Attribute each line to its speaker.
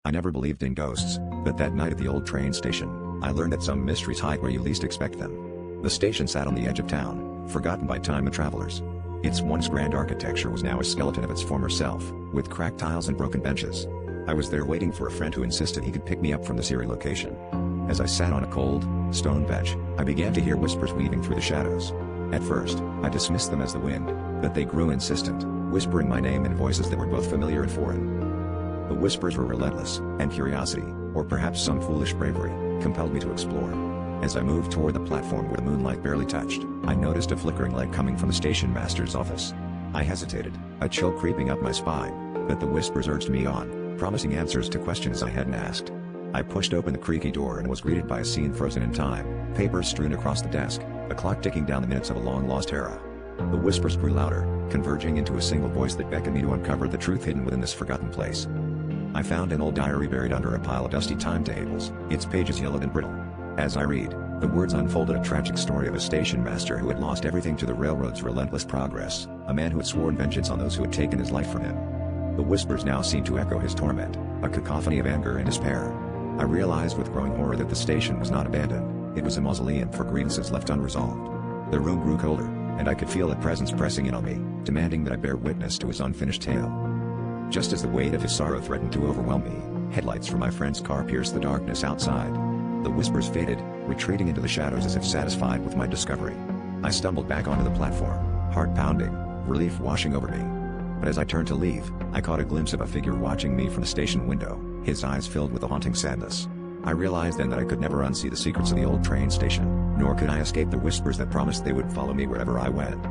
Speaker 1: I never believed in ghosts, but that night at the old train station, I learned that some mysteries hide where you least expect them. The station sat on the edge of town, forgotten by time and travelers. Its once grand architecture was now a skeleton of its former self, with cracked tiles and broken benches. I was there waiting for a friend who insisted he could pick me up from this eerie location. As I sat on a cold, stone bench, I began to hear whispers weaving through the shadows. At first, I dismissed them as the wind, but they grew insistent, whispering my name in voices that were both familiar and foreign. The whispers were relentless, and curiosity, or perhaps some foolish bravery, compelled me to explore. As I moved toward the platform where the moonlight barely touched, I noticed a flickering light coming from the station master's office. I hesitated, a chill creeping up my spine, but the whispers urged me on, promising answers to questions I hadn't asked. I pushed open the creaky door and was greeted by a scene frozen in time, papers strewn across the desk, a clock ticking down the minutes of a long-lost era. The whispers grew louder, converging into a single voice that beckoned me to uncover the truth hidden within this forgotten place. I found an old diary buried under a pile of dusty timetables, its pages yellowed and brittle. As I read, the words unfolded a tragic story of a station master who had lost everything to the railroad's relentless progress, a man who had sworn vengeance on those who had taken his life from him. The whispers now seemed to echo his torment, a cacophony of anger and despair. I realized with growing horror that the station was not abandoned, it was a mausoleum for grievances left unresolved. The room grew colder, and I could feel a presence pressing in on me, demanding that I bear witness to his unfinished tale. Just as the weight of his sorrow threatened to overwhelm me, headlights from my friend's car pierced the darkness outside. The whispers faded, retreating into the shadows as if satisfied with my discovery. I stumbled back onto the platform, heart pounding, relief washing over me. But as I turned to leave, I caught a glimpse of a figure watching me from the station window, his eyes filled with a haunting sadness. I realized then that I could never unsee the secrets of the old train station, nor could I escape the whispers that promised they would follow me wherever I went.